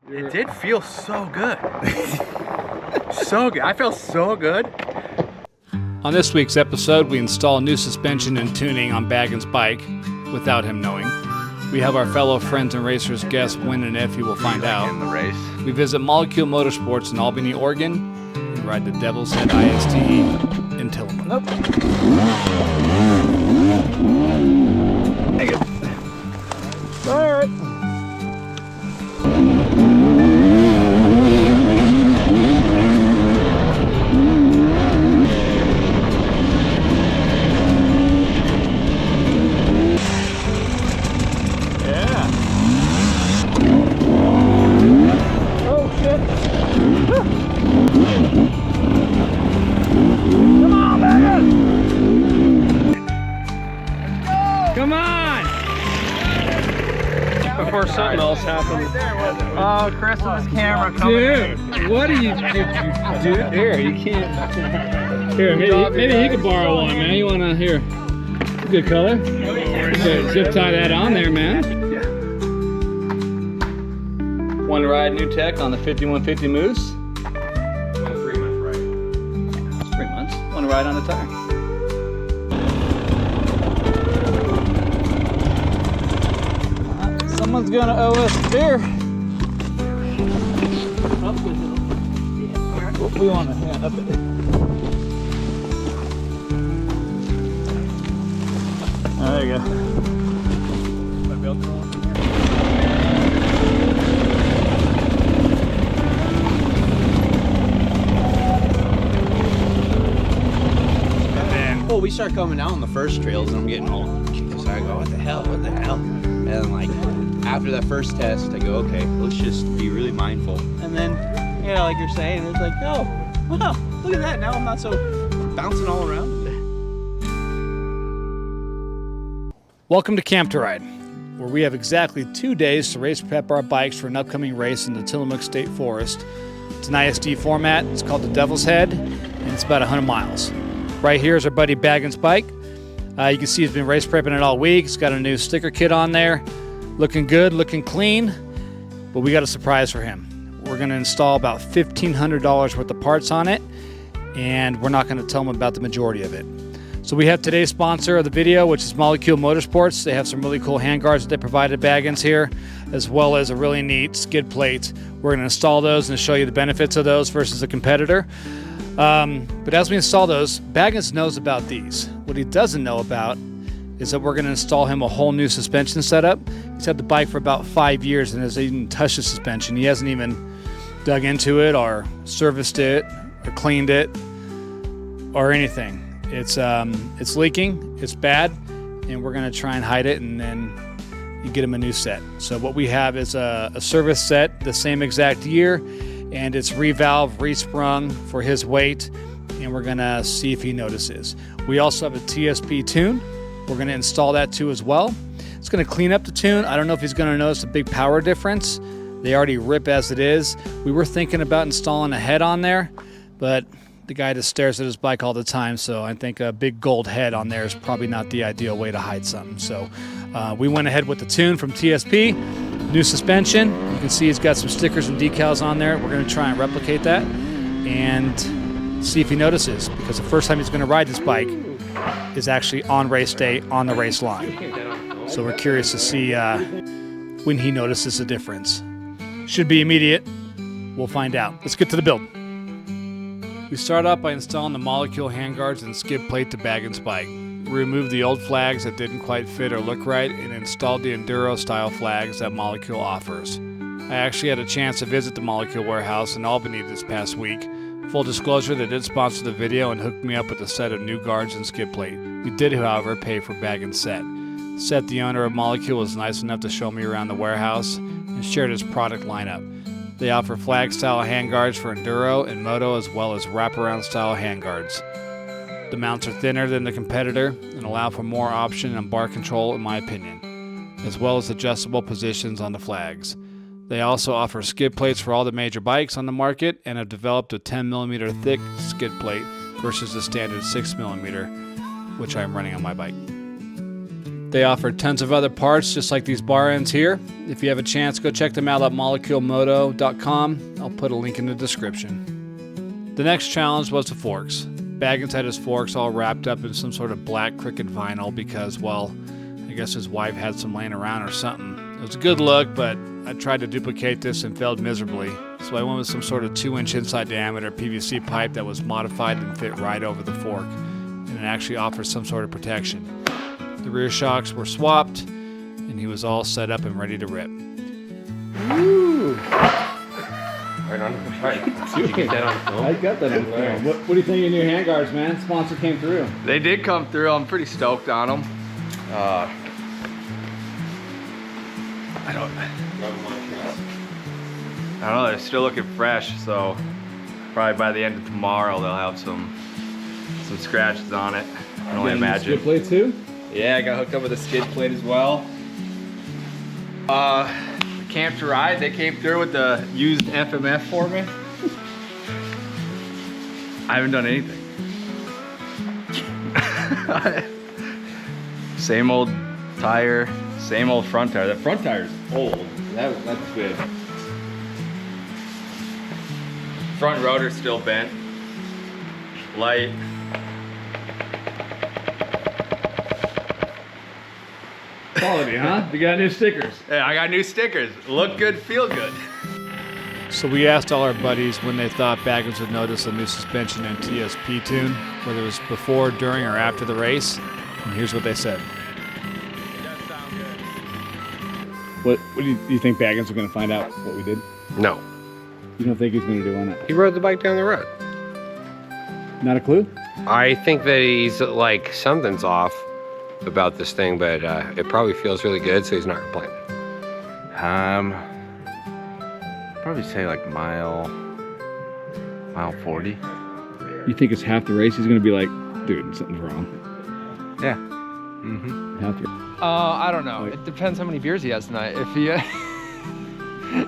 It did feel so good. So good. I felt so good. On this week's episode, we install new suspension and tuning on Baggins' bike without him knowing. We have our fellow friends and racers guess when and if he will find out. In the race. We visit Molecule Motorsports in Albany, Oregon, and ride the Devils Head ISDE in Tillamook. Nope. Take it. All right. Come on! Before something else happens. Oh, Christmas camera coming. Dude, what do you do? Here, you can't. Here, maybe he could borrow one, man. You wanna here? Good color. Zip tie that on there, man. Yeah. One ride, new tech on the 5150 Moose. 3 months right. 3 months. One ride on the tire. Someone's gonna owe us a beer. We want to hand up it. There you go. Well, we start coming out on the first trails and I'm getting all so I go, what the hell? And then like after that first test, I go, okay, let's just be really mindful. And then, you know, like you're saying, it's like, oh, wow, look at that. Now I'm not so bouncing all around. Welcome to Camp to Ride, where we have exactly 2 days to race prep our bikes for an upcoming race in the Tillamook State Forest. It's an ISD format. It's called the Devil's Head, and it's about 100 miles. Right here is our buddy Baggins' bike. You can see he's been race prepping it all week. He's got a new sticker kit on there. Looking good, looking clean, but we got a surprise for him. We're gonna install about $1,500 worth of parts on it, and we're not gonna tell him about the majority of it. So we have today's sponsor of the video, which is Molecule Motorsports. They have some really cool handguards that they provided Baggins here, as well as a really neat skid plate. We're gonna install those and show you the benefits of those versus a competitor. But as we install those, Baggins knows about these. What he doesn't know about is that we're going to install him a whole new suspension setup. He's had the bike for about 5 years and hasn't even touched the suspension. He hasn't even dug into it or serviced it or cleaned it or anything. It's leaking, it's bad, and we're going to try and hide it and then you get him a new set. So what we have is a service set, the same exact year, and it's revalve, resprung for his weight, and we're going to see if he notices. We also have a TSP tune. We're going to install that too as well. It's going to clean up the tune. I don't know if he's going to notice a big power difference. They already rip as it is. We were thinking about installing a head on there, but the guy just stares at his bike all the time, so I think a big gold head on there is probably not the ideal way to hide something. So we went ahead with the tune from TSP, new suspension. You can see he's got some stickers and decals on there. We're going to try and replicate that and see if he notices, because the first time he's going to ride this bike is actually on race day on the race line. So we're curious to see when he notices a difference. Should be immediate. We'll find out. Let's get to the build. We start out by installing the Molecule handguards and skid plate to Baggins' bike. We removed the old flags that didn't quite fit or look right and installed the Enduro style flags that Molecule offers. I actually had a chance to visit the Molecule warehouse in Albany this past week. Full disclosure, they did sponsor the video and hooked me up with a set of new guards and skid plate. We did, however, pay for Baggins' set. Seth, the owner of Molecule, was nice enough to show me around the warehouse and shared his product lineup. They offer flag-style handguards for Enduro and Moto, as well as wraparound-style handguards. The mounts are thinner than the competitor and allow for more option and bar control, in my opinion, as well as adjustable positions on the flags. They also offer skid plates for all the major bikes on the market and have developed a 10mm thick skid plate versus the standard 6mm, which I'm running on my bike. They offer tons of other parts just like these bar ends here. If you have a chance, go check them out at moleculemoto.com. I'll put a link in the description. The next challenge was the forks. Baggins had his forks all wrapped up in some sort of black cricket vinyl because, well, I guess his wife had some laying around or something. It was a good look, but I tried to duplicate this and failed miserably. So I went with some sort of 2-inch inside diameter PVC pipe that was modified and fit right over the fork. And it actually offers some sort of protection. The rear shocks were swapped, and he was all set up and ready to rip. Woo! Right on. Right. Did you get that on film? I got that on film. What do you think of your handguards, man? Sponsor came through. They did come through. I'm pretty stoked on them. I don't know. They're still looking fresh, so probably by the end of tomorrow they'll have some scratches on it. I can only imagine. Skid plate too? Yeah, I got hooked up with a skid plate as well. Camp to Ride, they came through with the used FMF for me. I haven't done anything. Same old tire, same old front tire. That front tire's old. That's good. Front rotor's still bent. Light. Quality, huh? You got new stickers. Yeah, I got new stickers. Look good, feel good. So we asked all our buddies when they thought Baggins would notice a new suspension and TSP tune, whether it was before, during, or after the race. And here's what they said. It does sound good. What do you think Baggins is going to find out what we did? No. You don't think he's going to do on it? He rode the bike down the road. Not a clue? I think that he's like, something's off about this thing, but it probably feels really good, so he's not complaining. Probably say like mile 40. You think it's half the race? He's going to be like, dude, something's wrong. Yeah. Half the I don't know. It depends how many beers he has tonight. If he,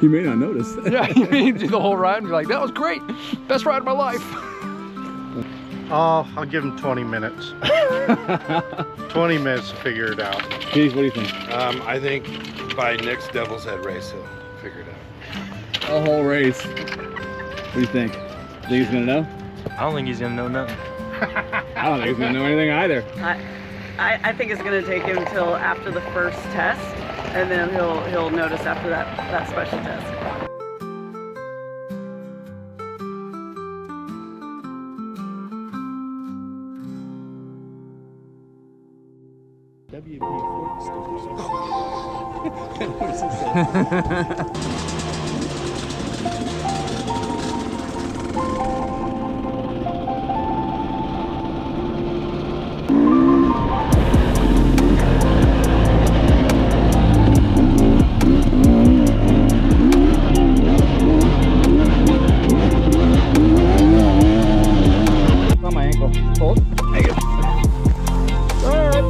You may not notice. yeah, you mean do the whole ride and be like, that was great, best ride of my life. Oh, I'll give him 20 minutes. 20 minutes to figure it out. Keith, what do you think? I think by next Devils Head race, he'll figure it out. A whole race. What do you think? Think he's going to know? I don't think he's gonna know nothing. I don't think he's going to know anything either. I think it's going to take him until after the first test, and then he'll notice after that special test. On my ankle. Hold. There you go. All right.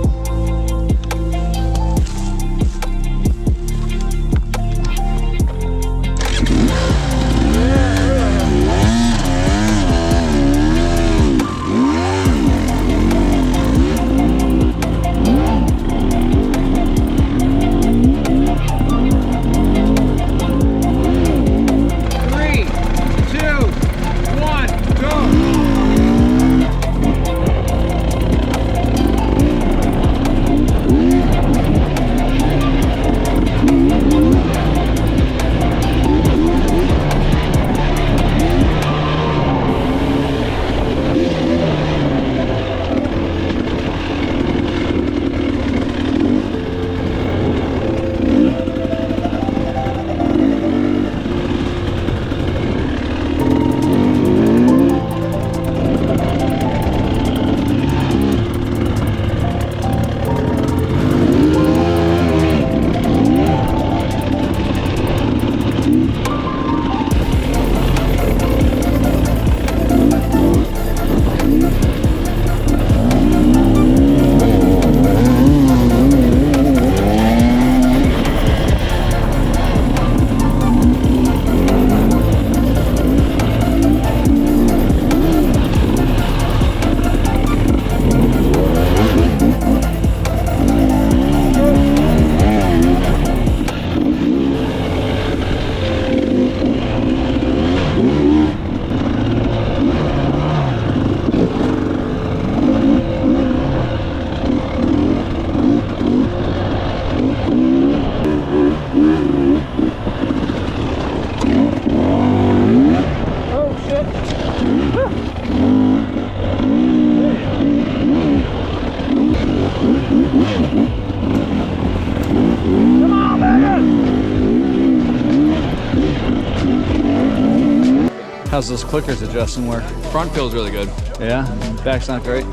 How's those clickers adjusting work? Front feels really good. Yeah? Back's not great?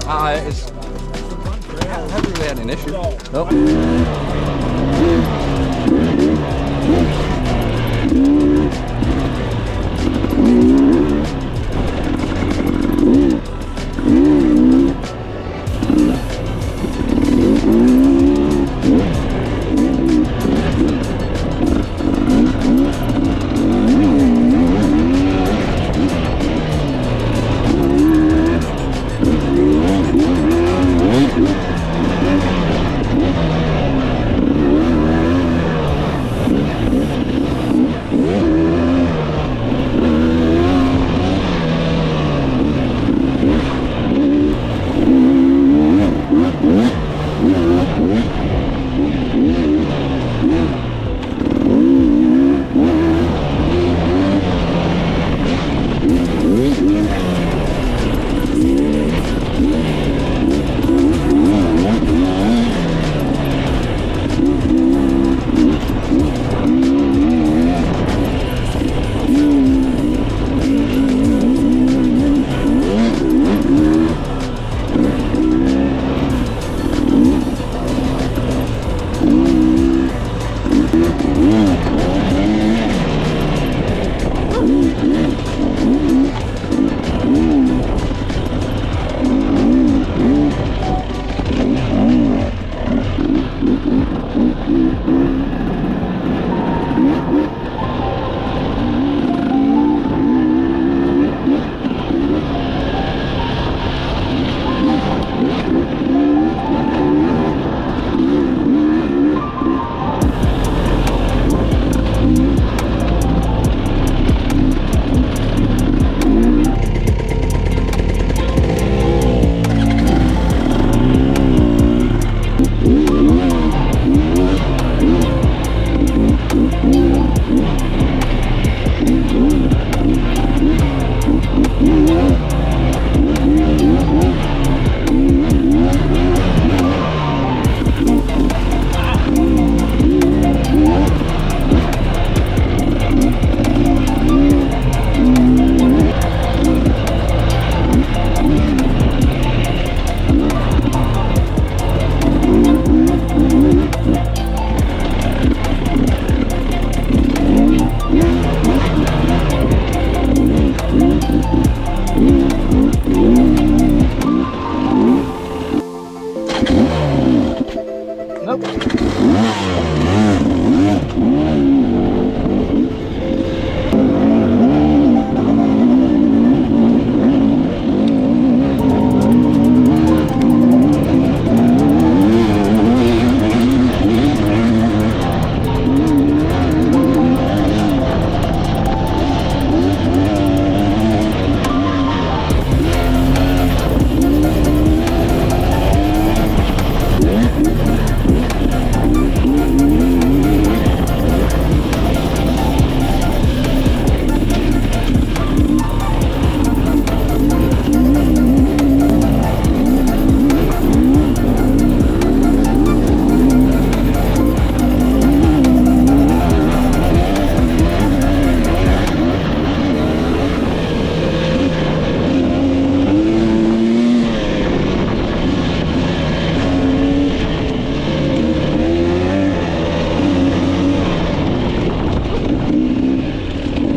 I haven't really had an issue. Nope.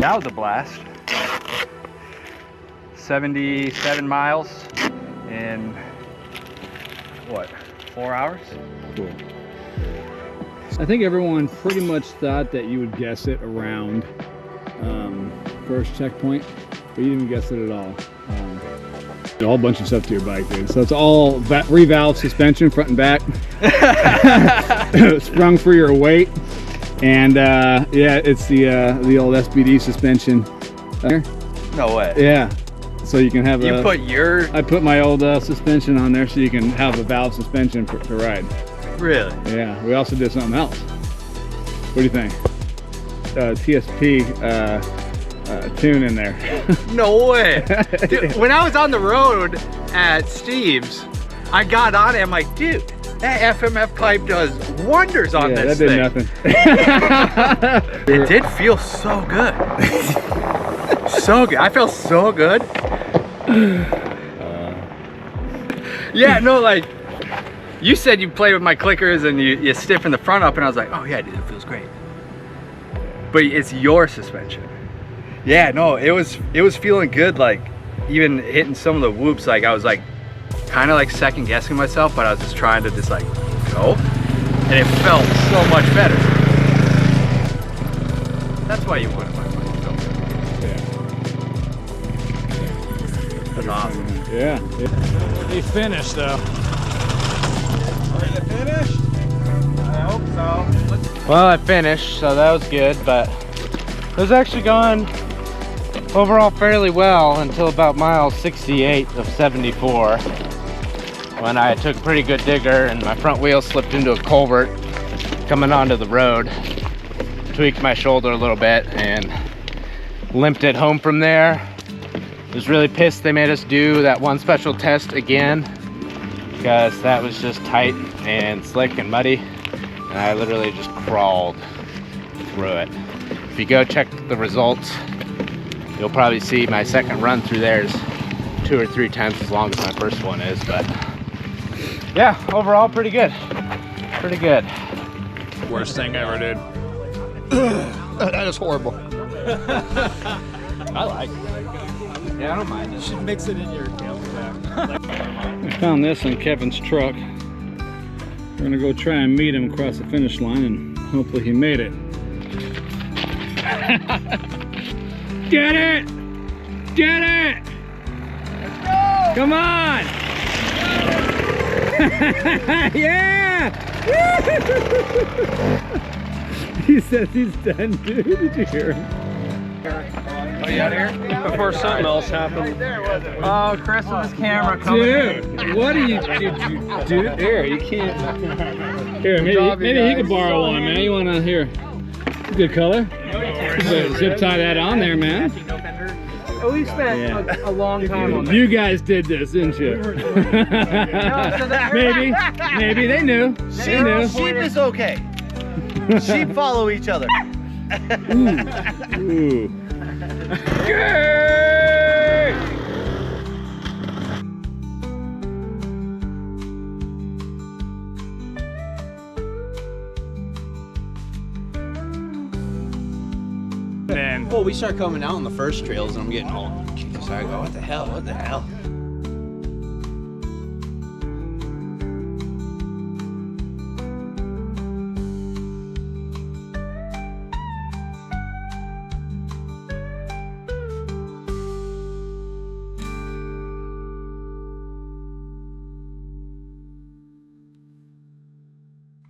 That was a blast. 77 miles in, what, 4 hours? Cool. I think everyone pretty much thought that you would guess it around first checkpoint, but you didn't guess it at all. A whole bunch of stuff to your bike, dude. So it's all revalve suspension, front and back. Sprung for your weight. And yeah, it's the old SBD suspension. No way. Yeah. So you can have You put your... I put my old suspension on there so you can have a valve suspension to ride. Really? Yeah. We also did something else. What do you think? TSP tune in there. No way. Dude, when I was on the road at Steve's, I got on it. I'm like, dude, that FMF pipe does wonders on this thing. That did nothing. It did feel so good. So good. I felt so good. Yeah, no, like, you said you play with my clickers and you stiffen the front up, and I was like, oh yeah, dude, it feels great. But it's your suspension. Yeah, no, it was feeling good, like, even hitting some of the whoops, like, I was like, kind of like second guessing myself, but I was just trying to just like, go. And it felt so much better. That's why you put it in my mind. That's awesome. Yeah. They finished though. Are you finished? I hope so. Well, I finished, so that was good, but it was actually going overall fairly well until about mile 68 of 74, when I took a pretty good digger and my front wheel slipped into a culvert coming onto the road. Tweaked my shoulder a little bit and limped it home from there. Was really pissed they made us do that one special test again, because that was just tight and slick and muddy, and I literally just crawled through it. If you go check the results, you'll probably see my second run through there is 2 or 3 times as long as my first one is, but yeah, overall pretty good. Pretty good. Worst thing ever, dude. That is horrible. I like it. Yeah, I don't mind. You should mix it in your tail tap. We found this in Kevin's truck. We're gonna go try and meet him across the finish line, and hopefully he made it. Get it! Get it! Let's go! Come on! Yeah! He says he's done, dude. Did you hear him? Are you out here? Before something else happened. Oh, Chris with his camera coming in. Dude, what did you do? Here, you can't. Here, maybe he could borrow one, man. You wanna, here? Good color. Zip tie that on there, man. Oh, we spent a long time on that. You guys did this, didn't you? Maybe they knew. They knew. Sheep is okay. Sheep follow each other. Ooh. Well, we start coming out on the first trails and I'm getting all confused. I go, what the hell? What the hell?